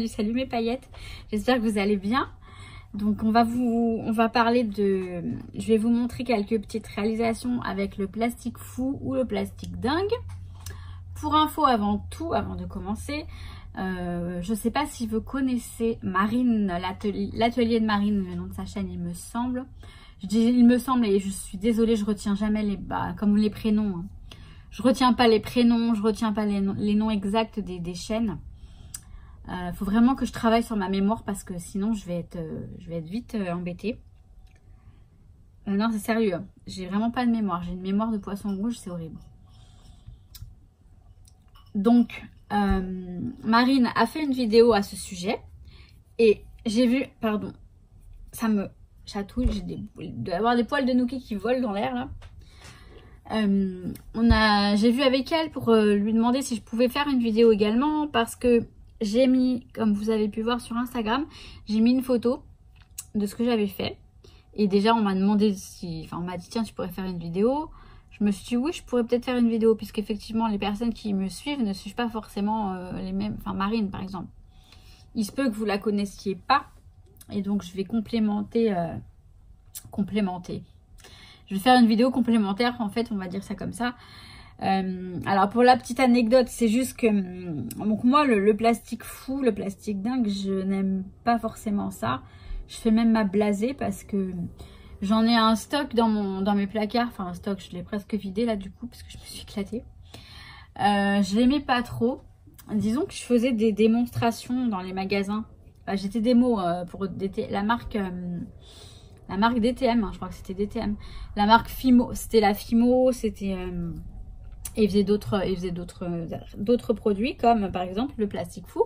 salut mes paillettes. J'espère que vous allez bien. Donc on va parler de... Je vais vous montrer quelques petites réalisations avec le plastique fou ou le plastique dingue. Pour info, avant de commencer, je sais pas si vous connaissez Marine, l'atelier de Marine, le nom de sa chaîne il me semble. Je dis il me semble et je suis désolée, je retiens jamais comme les prénoms. Hein. Je retiens pas les prénoms, je retiens pas les noms exacts des chaînes. Faut vraiment que je travaille sur ma mémoire parce que sinon je vais être vite embêtée. Non, c'est sérieux. Hein. J'ai vraiment pas de mémoire. J'ai une mémoire de poisson rouge, c'est horrible. Donc, Marine a fait une vidéo à ce sujet et j'ai vu, pardon, ça me chatouille. Il doit y avoir des poils de Nookie qui volent dans l'air là. J'ai vu avec elle pour lui demander si je pouvais faire une vidéo également parce que j'ai mis, comme vous avez pu voir sur Instagram, j'ai mis une photo de ce que j'avais fait et déjà on m'a demandé on m'a dit tiens tu pourrais faire une vidéo. Je me suis dit oui je pourrais peut-être faire une vidéo puisqu'effectivement les personnes qui me suivent ne suivent pas forcément les mêmes, Marine par exemple. Il se peut que vous la connaissiez pas et donc je vais complémenter. Je vais faire une vidéo complémentaire, en fait, on va dire ça comme ça. Alors, pour la petite anecdote, c'est juste que... Donc, moi, le plastique fou, le plastique dingue, je n'aime pas forcément ça. Je fais même ma blasée parce que j'en ai un stock dans mes placards. Enfin, un stock, je l'ai presque vidé, là, du coup, parce que je me suis éclatée. Je l'aimais pas trop. Disons que je faisais des démonstrations dans les magasins. J'étais démo pour la marque... La marque DTM, hein, je crois que c'était DTM. La marque Fimo, c'était la Fimo, c'était... et ils faisaient d'autres produits, comme par exemple le plastique fou.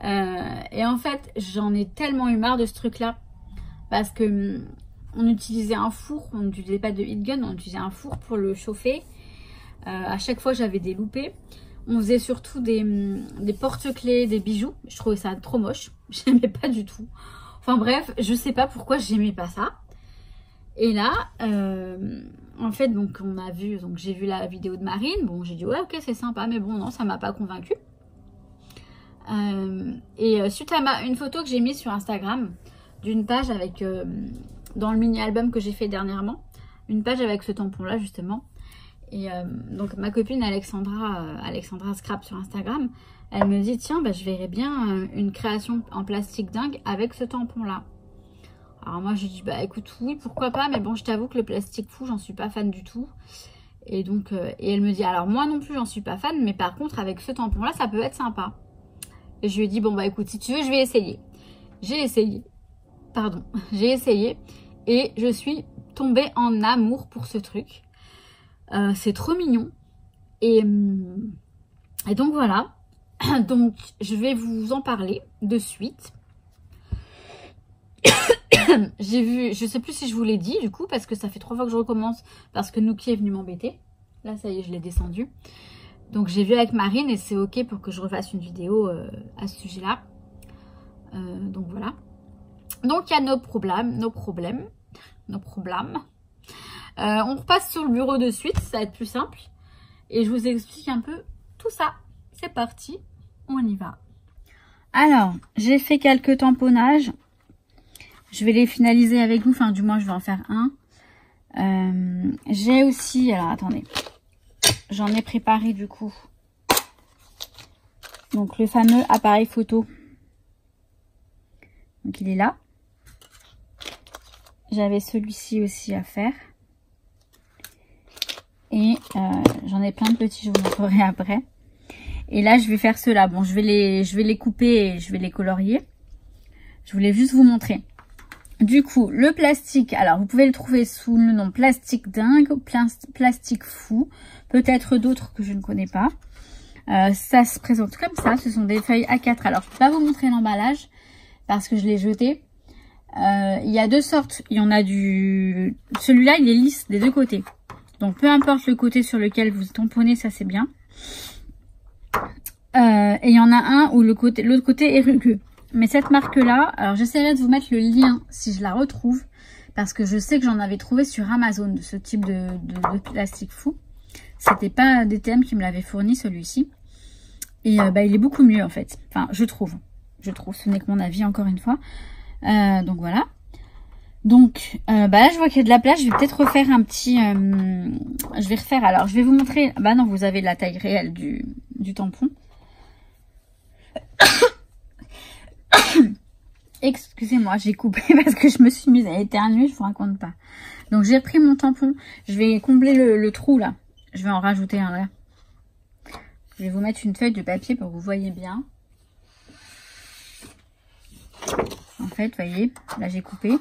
Et en fait, j'en ai tellement eu marre de ce truc-là. Parce que on utilisait un four, on n'utilisait pas de heat gun, on utilisait un four pour le chauffer. À chaque fois, j'avais des loupés. On faisait surtout des porte-clés, des bijoux. Je trouvais ça trop moche. J'aimais pas du tout. Enfin bref, je sais pas pourquoi j'aimais pas ça. Et là, en fait, donc j'ai vu la vidéo de Marine. Bon, j'ai dit ouais, ok, c'est sympa, mais bon, non, ça m'a pas convaincue. Suite à une photo que j'ai mise sur Instagram d'une page avec, dans le mini-album que j'ai fait dernièrement, une page avec ce tampon-là justement. Et donc ma copine Alexandra Scrap sur Instagram, elle me dit tiens je verrais bien une création en plastique dingue avec ce tampon là. Alors moi je dis écoute oui pourquoi pas, mais bon je t'avoue que le plastique fou j'en suis pas fan du tout. Et donc et elle me dit alors moi non plus j'en suis pas fan, mais par contre avec ce tampon là ça peut être sympa. Et je lui ai dit bon écoute si tu veux je vais essayer. J'ai essayé et je suis tombée en amour pour ce truc. C'est trop mignon et donc voilà. Donc je vais vous en parler de suite. J'ai vu, je sais plus si je vous l'ai dit du coup parce que ça fait 3 fois que je recommence parce que Nookie est venu m'embêter. Là ça y est je l'ai descendu. Donc j'ai vu avec Marine et c'est ok pour que je refasse une vidéo à ce sujet là. Donc voilà. Donc il y a nos problèmes. On repasse sur le bureau de suite, ça va être plus simple. Et je vous explique un peu tout ça. C'est parti, on y va. Alors, j'ai fait quelques tamponnages. Je vais les finaliser avec vous, enfin du moins je vais en faire un. J'ai aussi, alors attendez, j'en ai préparé du coup. Donc le fameux appareil photo. Donc il est là. J'avais celui-ci aussi à faire. Et j'en ai plein de petits, je vous montrerai après. Et là, je vais faire ceux-là. Bon, je vais les couper et je vais les colorier. Je voulais juste vous montrer. Du coup, le plastique, alors vous pouvez le trouver sous le nom plastique dingue, plastique fou. Peut-être d'autres que je ne connais pas. Ça se présente comme ça. Ce sont des feuilles A4. Alors, je ne peux pas vous montrer l'emballage parce que je l'ai jeté. Il y a deux sortes. Il y en a du... Celui-là, il est lisse des deux côtés. Donc, peu importe le côté sur lequel vous tamponnez, ça c'est bien. Et il y en a un où l'autre côté est rugueux. Mais cette marque-là, alors j'essaierai de vous mettre le lien si je la retrouve. Parce que je sais que j'en avais trouvé sur Amazon de ce type de plastique fou. C'était pas DTM qui me l'avait fourni celui-ci. Et il est beaucoup mieux en fait. Enfin, je trouve. je trouve. Ce n'est que mon avis, encore une fois. Donc voilà. Donc là je vois qu'il y a de la place. Je vais peut-être refaire un petit je vais refaire, alors je vais vous montrer. Bah non, vous avez la taille réelle du tampon. Excusez-moi, j'ai coupé parce que je me suis mise à éternuer, je vous raconte pas. Donc j'ai pris mon tampon, je vais combler le trou là. Je vais en rajouter un là. Je vais vous mettre une feuille de papier pour que vous voyez bien. En fait, vous voyez, là j'ai coupé.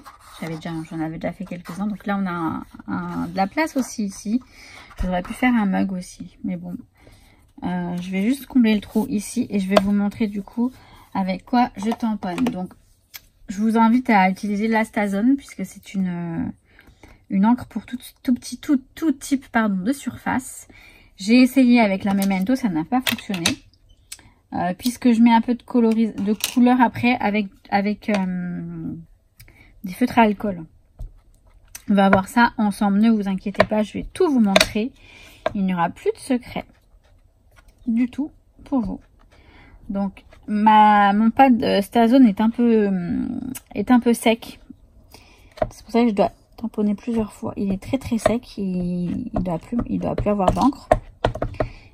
J'en avais déjà fait quelques-uns. Donc là, on a de la place aussi ici. J'aurais pu faire un mug aussi. Mais bon, je vais juste combler le trou ici. Et je vais vous montrer du coup avec quoi je tamponne. Donc, je vous invite à utiliser l'Astazone puisque c'est une encre pour tout type de surface. J'ai essayé avec la Memento, ça n'a pas fonctionné. Puisque je mets un peu de couleur après avec des feutres à alcool. On va voir ça ensemble, ne vous inquiétez pas, je vais tout vous montrer. Il n'y aura plus de secret du tout pour vous. Donc mon pad Stazone est un peu sec. C'est pour ça que je dois tamponner plusieurs fois. Il est très sec, il doit plus avoir d'encre.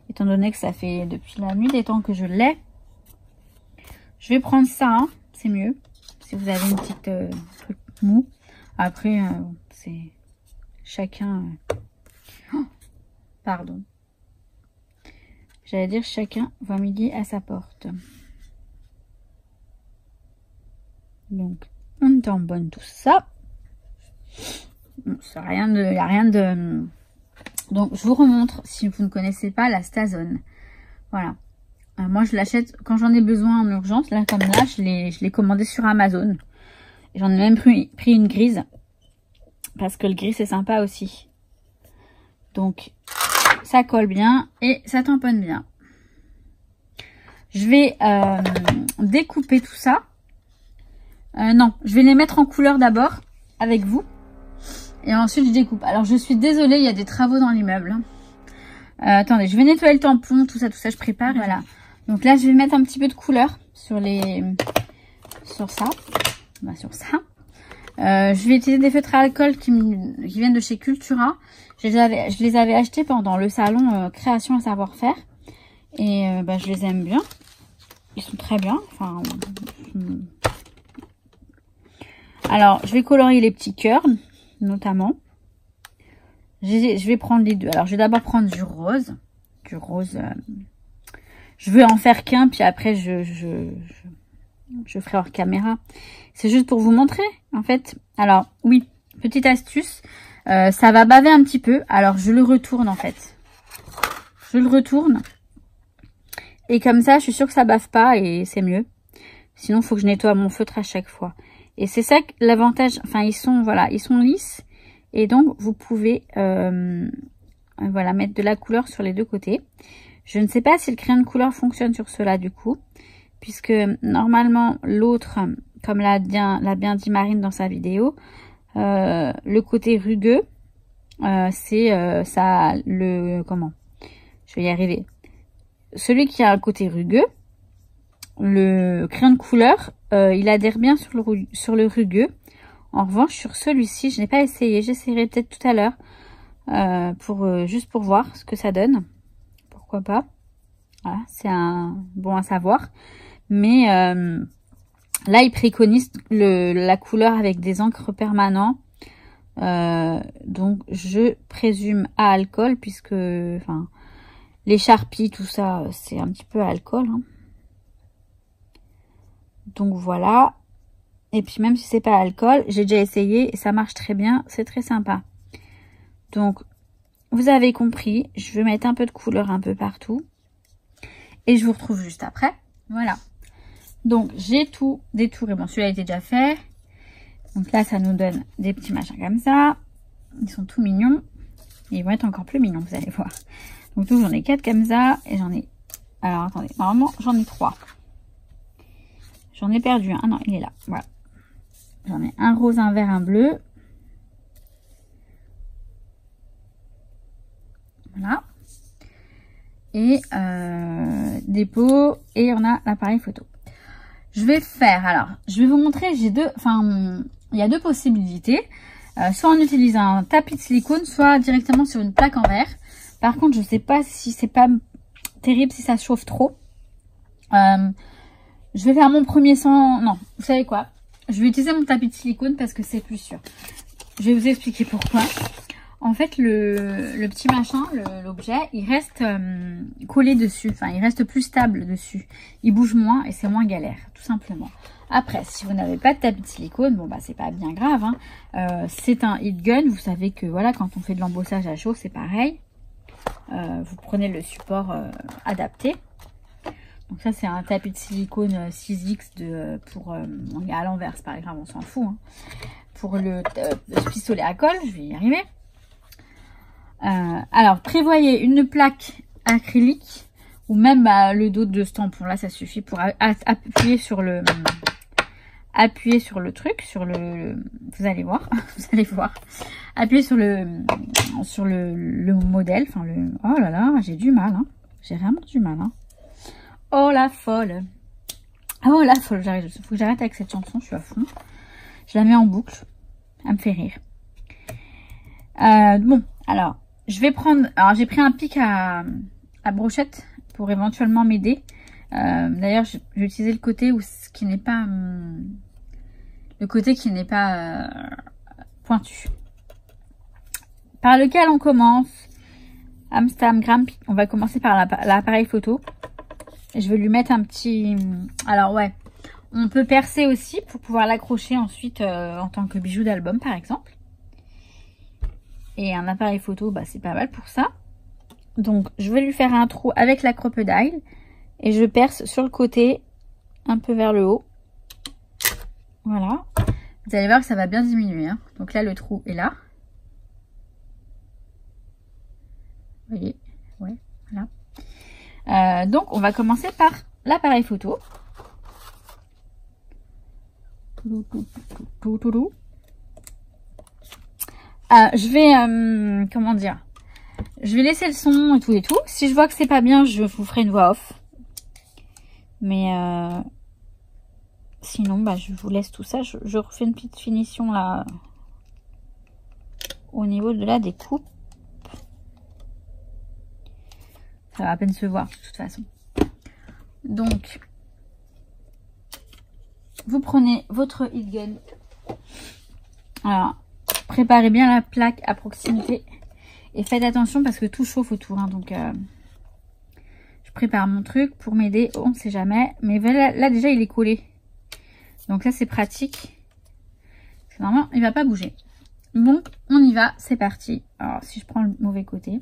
Étant donné que ça fait depuis la nuit des temps que je l'ai. Je vais prendre ça, hein, c'est mieux. Si vous avez une petite truc mou. Après, c'est chacun... Oh, pardon. J'allais dire chacun va midi à sa porte. Donc, on tamponne tout ça. Bon, il n'y a rien de... Donc, je vous remontre, si vous ne connaissez pas, la Stazone. Voilà. Moi, je l'achète quand j'en ai besoin en urgence. Là, comme là, je l'ai commandé sur Amazon. J'en ai même pris une grise. Parce que le gris, c'est sympa aussi. Donc, ça colle bien et ça tamponne bien. Je vais découper tout ça. Non, je vais les mettre en couleur d'abord avec vous. Et ensuite, je découpe. Alors, je suis désolée, il y a des travaux dans l'immeuble. Attendez, je vais nettoyer le tampon, tout ça, je prépare. Voilà. Donc là, je vais mettre un petit peu de couleur sur ça. Bah, sur ça. Je vais utiliser des feutres à alcool qui viennent de chez Cultura. Je les avais achetés pendant le salon création et savoir-faire. Et je les aime bien. Ils sont très bien. Enfin, alors, je vais colorier les petits cœurs, notamment. Je vais prendre les deux. Alors, je vais d'abord prendre du rose. Je vais en faire qu'un, puis après, je ferai hors caméra. C'est juste pour vous montrer, en fait. Alors, oui, petite astuce. Ça va baver un petit peu. Alors, je le retourne, en fait. Je le retourne. Et comme ça, je suis sûre que ça bave pas et c'est mieux. Sinon, il faut que je nettoie mon feutre à chaque fois. Et c'est ça l'avantage. Enfin, ils sont lisses. Et donc, vous pouvez, voilà, mettre de la couleur sur les deux côtés. Je ne sais pas si le crayon de couleur fonctionne sur cela, du coup. Puisque, normalement, l'autre, comme l'a bien dit Marine dans sa vidéo, le côté rugueux, c'est comment? Je vais y arriver. Celui qui a un côté rugueux, le crayon de couleur, il adhère bien sur le rugueux. En revanche, sur celui-ci, je n'ai pas essayé. J'essaierai peut-être tout à l'heure juste pour voir ce que ça donne. Pourquoi pas. Voilà, c'est bon à savoir. Mais là, il préconise la couleur avec des encres permanents. Donc, je présume à alcool puisque, enfin, les Sharpies, tout ça, c'est un petit peu à alcool. Hein. Donc, voilà. Et puis, même si c'est pas à alcool, j'ai déjà essayé et ça marche très bien. C'est très sympa. Donc, vous avez compris. Je vais mettre un peu de couleur un peu partout. Et je vous retrouve juste après. Voilà. Donc, j'ai tout détouré. Bon, celui-là a été déjà fait. Donc là, ça nous donne des petits machins comme ça. Ils sont tout mignons. Et ils vont être encore plus mignons, vous allez voir. Donc, j'en ai 4 comme ça. Et j'en ai... Alors, attendez. Normalement, j'en ai 3. J'en ai perdu un. Ah non, il est là. Voilà. J'en ai un rose, un vert, un bleu. Voilà. Et des pots. Et on a l'appareil photo. je vais faire, alors, je vais vous montrer, j'ai deux, enfin, il y a deux possibilités. Soit on utilise un tapis de silicone, soit directement sur une plaque en verre. Par contre, je sais pas si c'est pas terrible, si ça chauffe trop. Je vais faire mon premier sans... Non, vous savez quoi? Je vais utiliser mon tapis de silicone parce que c'est plus sûr. Je vais vous expliquer pourquoi. En fait, le petit machin, l'objet, il reste collé dessus. Enfin, il reste plus stable dessus. Il bouge moins et c'est moins galère, tout simplement. Après, si vous n'avez pas de tapis de silicone, bon bah c'est pas bien grave. Hein. C'est un heat gun. Vous savez que voilà, quand on fait de l'embossage à chaud, c'est pareil. Vous prenez le support adapté. Donc ça, c'est un tapis de silicone 6X pour on est à l'envers, c'est pas grave, on s'en fout. Hein. Pour le pistolet à colle, je vais y arriver. Alors, prévoyez une plaque acrylique ou même le dos de ce tampon. Là, ça suffit pour appuyer sur le truc, sur le. Vous allez voir, vous allez voir. Appuyez sur le modèle. Enfin le. Oh là là, j'ai du mal. Hein. J'ai vraiment du mal. Hein. Oh la folle. Oh la folle. Il faut que j'arrête avec cette chanson. Je suis à fond. Je la mets en boucle. Elle me fait rire. Bon, alors. Je vais prendre... Alors, j'ai pris un pic à brochette pour éventuellement m'aider. D'ailleurs, je vais utiliser le côté qui n'est pas... le côté qui n'est pas pointu. Par lequel on commence. Amsterdam. On va commencer par l'appareil photo. Et je vais lui mettre un petit... Alors, ouais. On peut percer aussi pour pouvoir l'accrocher ensuite en tant que bijou d'album, par exemple. Et un appareil photo, bah, c'est pas mal pour ça. Donc, je vais lui faire un trou avec la crocodile. Et je perce sur le côté, un peu vers le haut. Voilà. Vous allez voir que ça va bien diminuer. Hein. Donc là, le trou est là. Vous voyez? Ouais, voilà. Donc, on va commencer par l'appareil photo. Je vais, comment dire, je vais laisser le son et tout. Si je vois que c'est pas bien, je vous ferai une voix off. Mais sinon, bah, je vous laisse tout ça. Je refais une petite finition là, au niveau de la découpe. Ça va à peine se voir de toute façon. Donc, vous prenez votre heat gun. Alors, préparez bien la plaque à proximité et faites attention parce que tout chauffe autour. Hein, donc, je prépare mon truc pour m'aider. On ne sait jamais. Mais là, déjà, il est collé. Donc là, c'est pratique. Parce que normalement, il ne va pas bouger. Donc, on y va. C'est parti. Alors, si je prends le mauvais côté.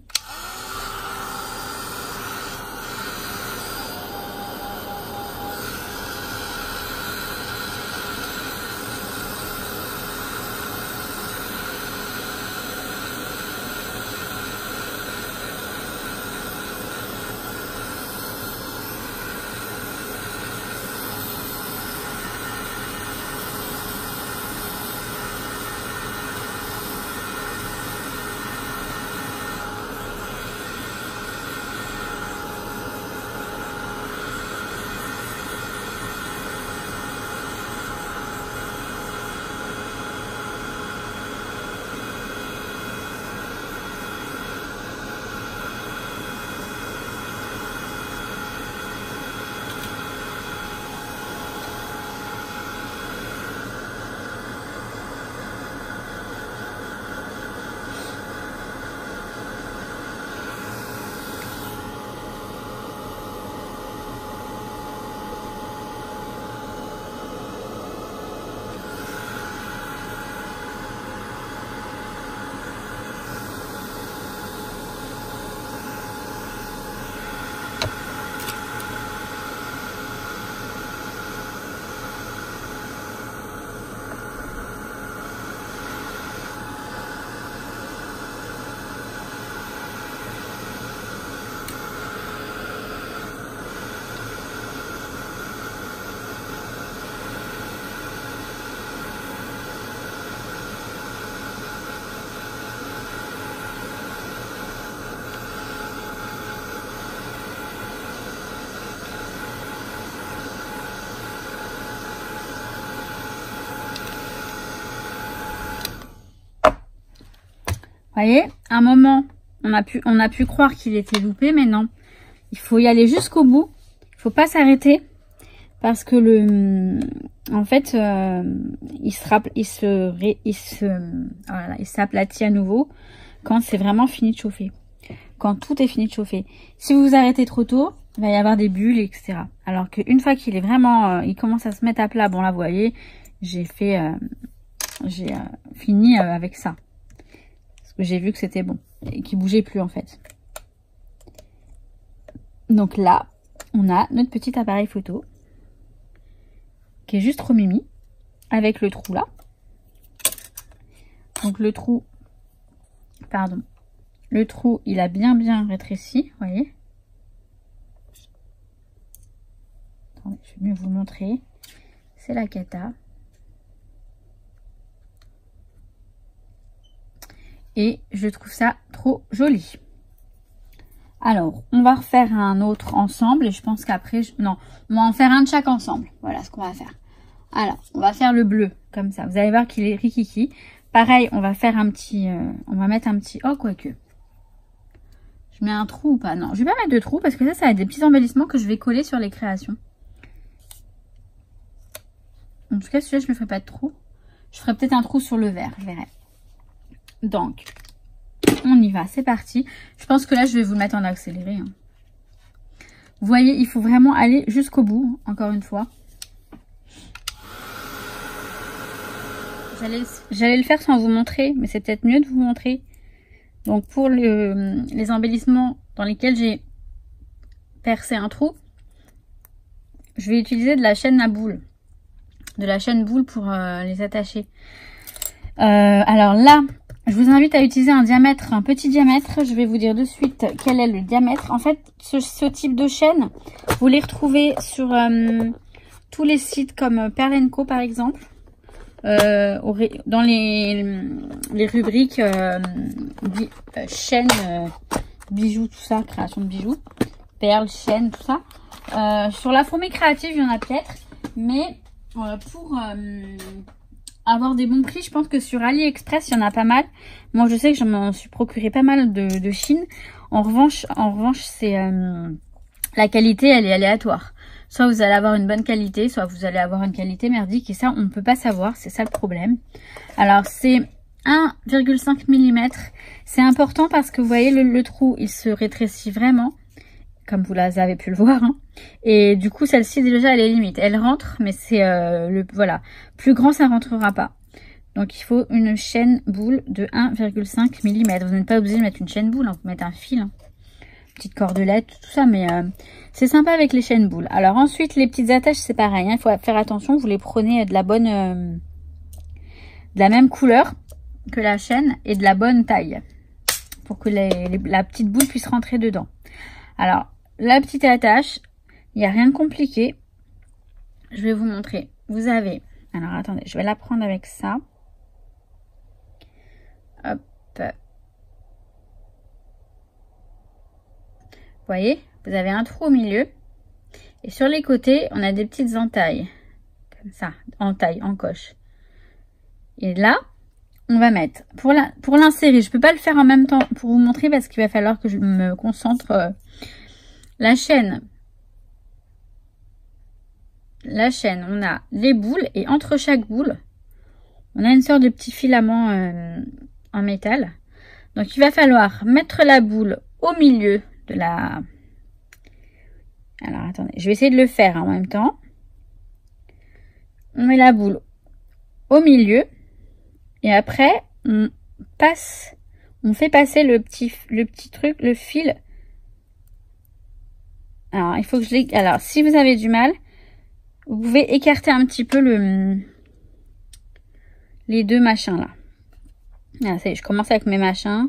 voyez, à un moment, on a pu croire qu'il était loupé, mais non. Il faut y aller jusqu'au bout. Il faut pas s'arrêter. Parce que en fait, il s'aplatit à nouveau quand c'est vraiment fini de chauffer. Quand tout est fini de chauffer. Si vous vous arrêtez trop tôt, il va y avoir des bulles, etc. Alors qu'une fois qu'il est vraiment, il commence à se mettre à plat. Bon là, vous voyez, j'ai fini avec ça. Parce que j'ai vu que c'était bon. Et qu'il bougeait plus en fait. Donc là, on a notre petit appareil photo. Qui est juste trop mimi. Avec le trou là. Donc le trou, pardon. Le trou, il a bien rétréci, vous voyez. Attendez, je vais mieux vous montrer. C'est la cata. Et je trouve ça trop joli. Alors, on va refaire un autre ensemble. Et je pense qu'après, non, on va en faire un de chaque ensemble. Voilà ce qu'on va faire. Alors, on va faire le bleu, comme ça. Vous allez voir qu'il est rikiki. Pareil, on va faire un petit... on va mettre un petit... Oh, quoique. Je mets un trou ou pas? Non, je vais pas mettre de trou parce que ça va être des petits embellissements que je vais coller sur les créations. En tout cas, celui-là, je ne me ferai pas de trou. Je ferai peut-être un trou sur le vert, je verrai. Donc, on y va, c'est parti. Je pense que là, je vais vous le mettre en accéléré. Hein. Vous voyez, il faut vraiment aller jusqu'au bout, encore une fois. J'allais le faire sans vous montrer, mais c'est peut-être mieux de vous montrer. Donc, pour les embellissements dans lesquels j'ai percé un trou, je vais utiliser de la chaîne à boules. De la chaîne boule pour les attacher. Alors là, je vous invite à utiliser un diamètre, un petit diamètre. Je vais vous dire de suite quel est le diamètre. En fait, ce type de chaîne, vous les retrouvez sur tous les sites comme Pearl & Co par exemple. Dans les rubriques chaîne, bijoux, tout ça, création de bijoux, perles, chaînes, tout ça. Sur la fourmi créative, il y en a peut-être, mais pour avoir des bons prix, je pense que sur AliExpress, il y en a pas mal. Moi, je sais que je m'en suis procuré pas mal de Chine. En revanche, c'est la qualité, elle est aléatoire. Soit vous allez avoir une bonne qualité, soit vous allez avoir une qualité merdique. Et ça, on ne peut pas savoir. C'est ça le problème. Alors, c'est 1,5 mm. C'est important parce que vous voyez, le trou, il se rétrécit vraiment. Comme vous avez pu le voir. Hein. Et du coup, celle-ci, déjà, elle est limite. Elle rentre, mais c'est voilà. Plus grand, ça ne rentrera pas. Donc, il faut une chaîne boule de 1,5 mm. Vous n'êtes pas obligé de mettre une chaîne boule. Hein. Vous mettez un fil. Hein. Petite cordelette, tout ça. Mais c'est sympa avec les chaînes boules. Alors, ensuite, les petites attaches, c'est pareil. Hein. Il faut faire attention. Vous les prenez de la bonne... de la même couleur que la chaîne et de la bonne taille. Pour que la petite boule puisse rentrer dedans. Alors, la petite attache, il n'y a rien de compliqué. Je vais vous montrer. Vous avez... Alors, attendez, je vais la prendre avec ça. Hop. Vous voyez, vous avez un trou au milieu. Et sur les côtés, on a des petites entailles. Comme ça, entailles, encoche. Et là, on va mettre... Pour l'insérer, je ne peux pas le faire en même temps pour vous montrer parce qu'il va falloir que je me concentre... La chaîne, on a les boules et entre chaque boule, on a une sorte de petit filament en métal. Donc, il va falloir mettre la boule au milieu de la... Alors, attendez, je vais essayer de le faire en même temps. On met la boule au milieu et après, on fait passer le petit truc, le fil. Alors, il faut que je les... Alors, si vous avez du mal, vous pouvez écarter un petit peu les deux machins là. Ah, ça y est, je commence avec mes machins.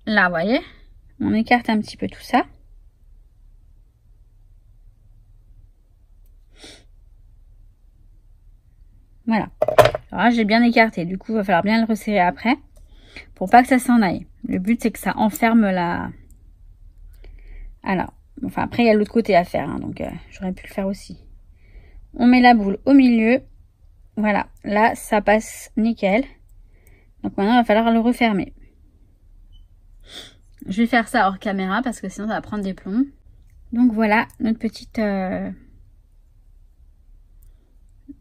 Là, vous voyez, on écarte un petit peu tout ça. Voilà. Alors là, j'ai bien écarté. Du coup, il va falloir bien le resserrer après pour pas que ça s'en aille. Le but, c'est que ça enferme la... Alors, enfin après il y a l'autre côté à faire, hein, donc j'aurais pu le faire aussi. On met la boule au milieu, voilà, là ça passe nickel. Donc maintenant, il va falloir le refermer. Je vais faire ça hors caméra parce que sinon, ça va prendre des plombs. Donc voilà, notre petite...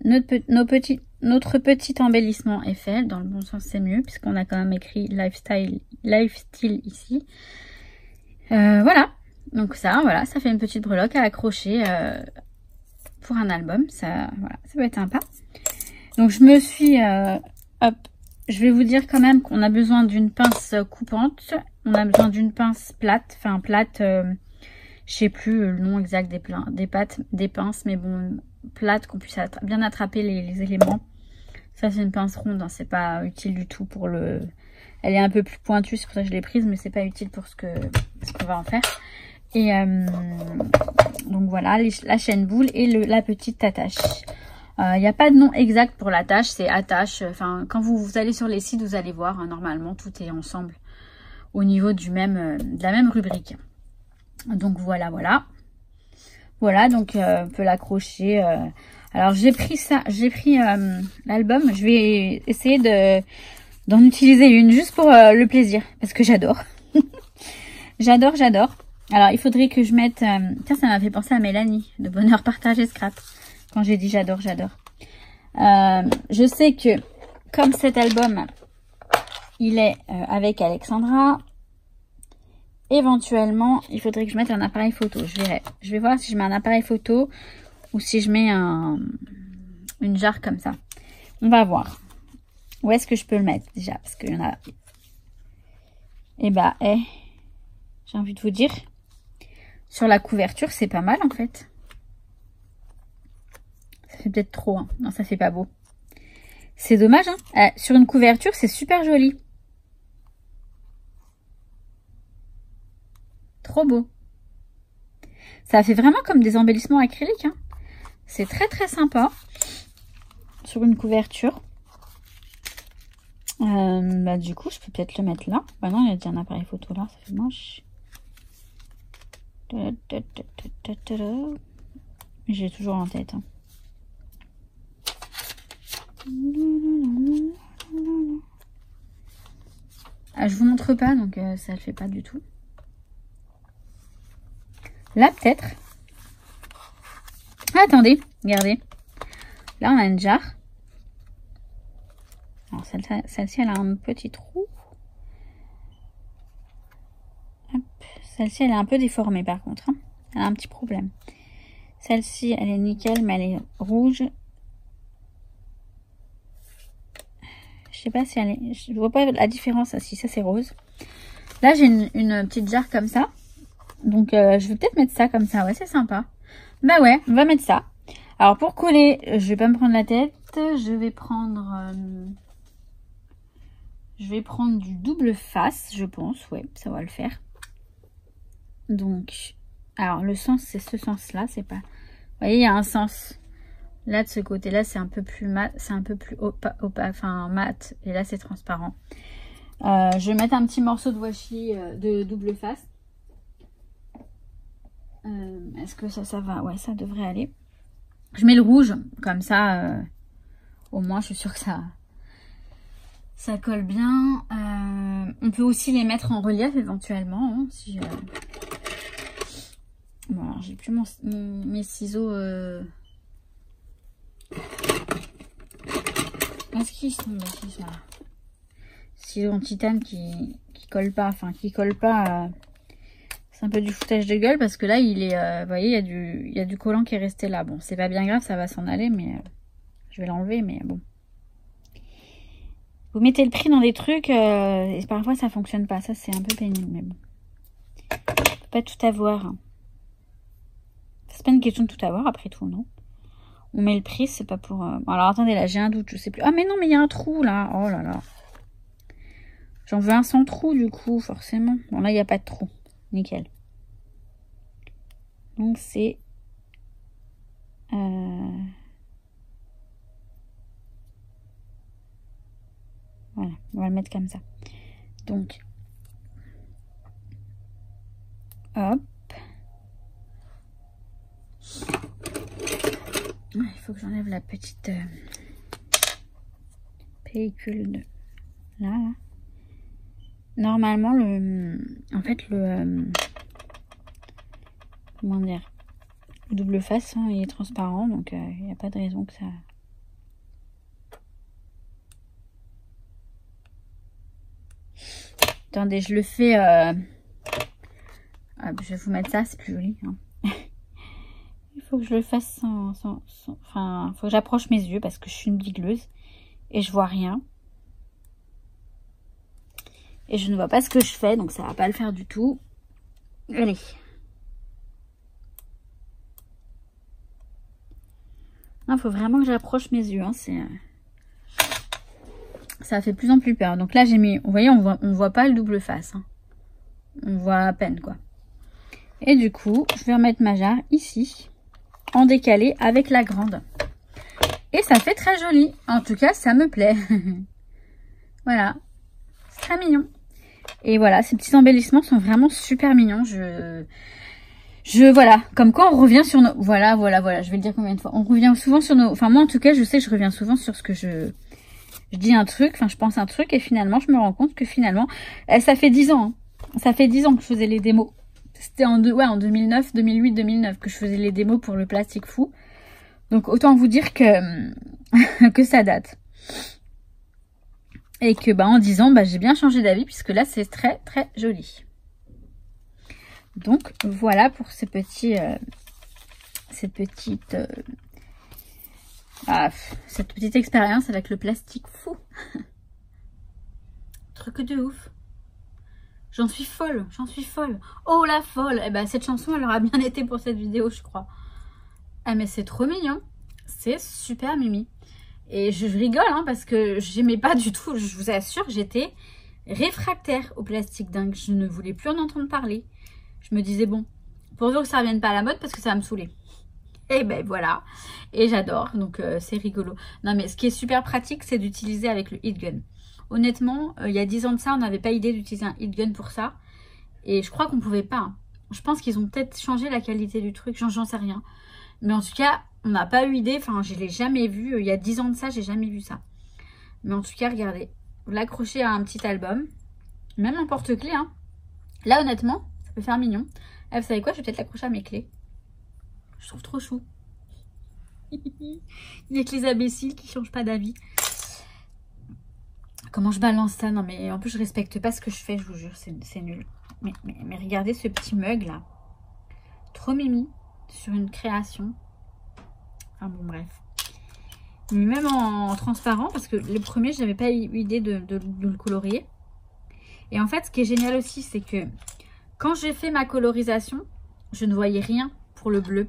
Notre petit embellissement est fait. Dans le bon sens, c'est mieux puisqu'on a quand même écrit lifestyle ici. Voilà. Donc ça, voilà, ça fait une petite breloque à accrocher pour un album. Ça, voilà, ça peut être sympa. Donc je me suis... hop, je vais vous dire quand même qu'on a besoin d'une pince coupante. On a besoin d'une pince plate. Enfin, plate, je sais plus le nom exact des pinces. Mais bon, plate, qu'on puisse bien attraper les éléments. Ça, c'est une pince ronde. Hein, c'est pas utile du tout pour le... Elle est un peu plus pointue, c'est pour ça que je l'ai prise. Mais c'est pas utile pour ce qu'on va en faire. Et donc voilà, la chaîne boule et la petite attache. Il n'y a pas de nom exact pour l'attache, c'est attache. Enfin, quand vous allez sur les sites, vous allez voir, hein, normalement, tout est ensemble au niveau de la même rubrique. Donc voilà, voilà. Voilà, donc on peut l'accrocher. Alors j'ai pris l'album. Je vais essayer d'en utiliser une juste pour le plaisir, parce que j'adore. J'adore. Alors il faudrait que je mette... Tiens, ça m'a fait penser à Mélanie, de Bonheur Partagé Scrap. Quand j'ai dit j'adore. Je sais que comme cet album, il est avec Alexandra, éventuellement, il faudrait que je mette un appareil photo. Je verrai. Je vais voir si je mets un appareil photo ou si je mets une jarre comme ça. On va voir. Où est-ce que je peux le mettre déjà? Parce qu'il y en a... Eh ben, j'ai envie de vous dire, sur la couverture, c'est pas mal en fait. Ça fait peut-être trop, hein. Non, ça fait pas beau. C'est dommage, hein. Sur une couverture, c'est super joli. Trop beau. Ça fait vraiment comme des embellissements acryliques, hein. C'est très très sympa. Sur une couverture. Bah, du coup, je peux peut-être le mettre là. Bah non, il y a déjà un appareil photo là, ça fait moche. J'ai toujours en tête, hein. Ah, je vous montre pas, donc ça le fait pas du tout. Là, peut-être. Ah, attendez, regardez. Là, on a une jarre. Alors, celle-ci, elle a un petit trou. Celle-ci, elle est un peu déformée, par contre, hein. Elle a un petit problème. Celle-ci, elle est nickel, mais elle est rouge. Je sais pas si elle est... Je vois pas la différence. Ah, si, ça, c'est rose. Là, j'ai une petite jarre comme ça. Donc, je vais peut-être mettre ça comme ça. Ouais, c'est sympa. Bah ouais, on va mettre ça. Alors, pour coller, je vais pas me prendre la tête. Je vais prendre du double face, je pense. Ouais, ça va le faire. Donc, alors, le sens, c'est ce sens-là. C'est pas... Vous voyez, il y a un sens. Là, de ce côté-là, c'est un peu plus mat. C'est un peu plus opaque, enfin, mat. Et là, c'est transparent. Je vais mettre un petit morceau de washi de double face. Est-ce que ça va? Ouais, ça devrait aller. Je mets le rouge, comme ça, au moins, je suis sûre que ça colle bien. On peut aussi les mettre en relief, éventuellement, hein, si... Bon, alors, j'ai plus mes ciseaux... Est-ce qu'ils sont là? Ciseaux en titane qui collent pas, enfin, qui collent pas... C'est un peu du foutage de gueule parce que là, il est, vous voyez, il y a du collant qui est resté là. Bon, c'est pas bien grave, ça va s'en aller, mais je vais l'enlever, mais bon. Vous mettez le prix dans des trucs et parfois ça fonctionne pas. Ça, c'est un peu pénible, mais bon. On peut pas tout avoir. Hein. C'est pas une question de tout avoir, après tout, non? On met le prix, c'est pas pour... Bon, alors, attendez, là, j'ai un doute, je sais plus. Ah, mais non, mais il y a un trou, là. Oh là là. J'en veux un sans trou, du coup, forcément. Bon, là, il n'y a pas de trou. Nickel. Donc c'est voilà, on va le mettre comme ça. Donc hop. Il faut que j'enlève la petite pellicule de Là. Normalement, en fait, comment dire, le double face, hein, il est transparent, donc il n'y a pas de raison que ça... Attendez, je le fais... Ah, je vais vous mettre ça, c'est plus joli. Hein. Il faut que je le fasse Enfin, il faut que j'approche mes yeux parce que je suis une bigleuse et je vois rien. Et je ne vois pas ce que je fais, donc ça va pas le faire du tout. Allez. Il faut vraiment que j'approche mes yeux. Hein, ça fait de plus en plus peur. Donc là, j'ai mis... Vous voyez, on voit pas le double face. Hein. On voit à peine, quoi. Et du coup, je vais remettre ma jarre ici, en décalé avec la grande. Et ça fait très joli. En tout cas, ça me plaît. Voilà. C'est très mignon. Et voilà, ces petits embellissements sont vraiment super mignons. Voilà, comme quoi on revient sur nos... Voilà, je vais le dire combien de fois. On revient souvent sur nos... Enfin, moi, en tout cas, je sais que je reviens souvent sur ce que je dis un truc, enfin, je pense un truc, et finalement, je me rends compte que finalement, ça fait 10 ans. Hein. Ça fait 10 ans que je faisais les démos. C'était en 2009, 2008, 2009 que je faisais les démos pour le plastique fou. Donc, autant vous dire que, que ça date. Et que, en 10 ans, j'ai bien changé d'avis, puisque là, c'est très, très joli. Donc, voilà pour ces petits, cette petite expérience avec le plastique fou. Truc de ouf. J'en suis folle, j'en suis folle. Oh la folle. Eh ben, cette chanson, elle aura bien été pour cette vidéo, je crois. Ah, mais c'est trop mignon. C'est super mimi. Et je rigole, hein, parce que j'aimais pas du tout. Je vous assure, j'étais réfractaire au plastique dingue. Je ne voulais plus en entendre parler. Je me disais, bon, pourvu que ça revienne pas à la mode, parce que ça va me saouler. Et ben voilà. Et j'adore, donc c'est rigolo. Non, mais ce qui est super pratique, c'est d'utiliser avec le heat gun. Honnêtement, il y a 10 ans de ça, on n'avait pas idée d'utiliser un heat gun pour ça. Et je crois qu'on pouvait pas. Hein. Je pense qu'ils ont peut-être changé la qualité du truc, j'en sais rien. Mais en tout cas, on n'a pas eu idée, enfin je l'ai jamais vu. Il y a 10 ans de ça, j'ai jamais vu ça. Mais en tout cas, regardez. Vous l'accrochez à un petit album. Même un porte-clés. Hein. Là, honnêtement, ça peut faire mignon. Ah, vous savez quoi, je vais peut-être l'accrocher à mes clés. Je trouve trop chou. Il y a que les imbéciles qui changent pas d'avis. Comment je balance ça? Non, mais en plus, je respecte pas ce que je fais, je vous jure, c'est nul. Mais regardez ce petit mug là. Trop mimi. Sur une création. Enfin bon, bref. Mais même en transparent, parce que le premier, je n'avais pas eu idée de le colorier. Et en fait, ce qui est génial aussi, c'est que quand j'ai fait ma colorisation, je ne voyais rien pour le bleu.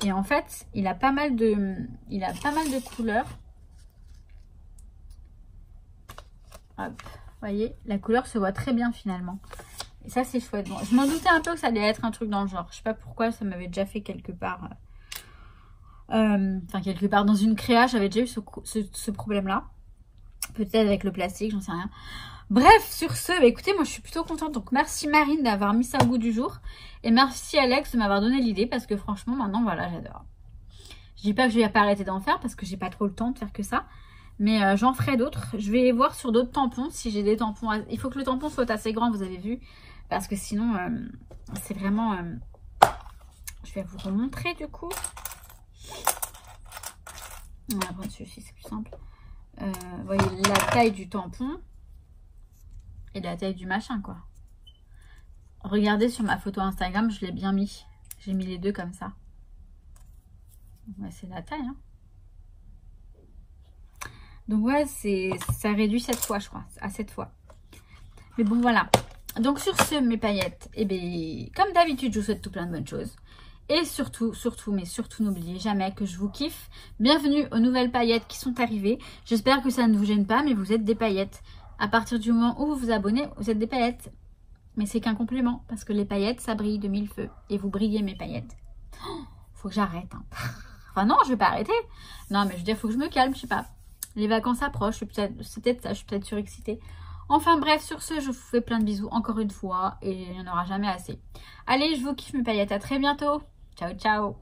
Et en fait, il a pas mal de couleurs. Hop, vous voyez, la couleur se voit très bien finalement. Et ça, c'est chouette. Bon, je m'en doutais un peu que ça allait être un truc dans le genre. Je sais pas pourquoi, ça m'avait déjà fait quelque part. Enfin, quelque part dans une créa, j'avais déjà eu ce problème-là. Peut-être avec le plastique, j'en sais rien. Bref, sur ce, écoutez, moi je suis plutôt contente. Donc merci Marine d'avoir mis ça au goût du jour. Et merci Alex de m'avoir donné l'idée parce que franchement, maintenant, voilà, j'adore. Je dis pas que je vais pas arrêter d'en faire parce que j'ai pas trop le temps de faire que ça. Mais j'en ferai d'autres. Je vais voir sur d'autres tampons si j'ai des tampons. Il faut que le tampon soit assez grand, vous avez vu. Parce que sinon, c'est vraiment... Je vais vous remontrer du coup. On va prendre celui-ci, c'est plus simple. Vous voyez la taille du tampon. Et la taille du machin, quoi. Regardez sur ma photo Instagram, je l'ai bien mis. J'ai mis les deux comme ça. Ouais, c'est la taille, hein. Donc ouais, ça réduit 7 fois, je crois. À 7 fois. Mais bon, voilà. Donc sur ce, mes paillettes, eh bien, comme d'habitude, je vous souhaite tout plein de bonnes choses. Et surtout, mais surtout, n'oubliez jamais que je vous kiffe. Bienvenue aux nouvelles paillettes qui sont arrivées. J'espère que ça ne vous gêne pas, mais vous êtes des paillettes. À partir du moment où vous vous abonnez, vous êtes des paillettes. Mais c'est qu'un complément, parce que les paillettes, ça brille de mille feux. Et vous brillez, mes paillettes. Oh, faut que j'arrête. Hein. Enfin non, je vais pas arrêter. Non, mais je veux dire, faut que je me calme, je sais pas. Les vacances approchent, c'est peut-être ça, je suis peut-être surexcitée. Enfin bref, sur ce, je vous fais plein de bisous encore une fois. Et il n'y en aura jamais assez. Allez, je vous kiffe, mes paillettes. À très bientôt. Ciao, ciao.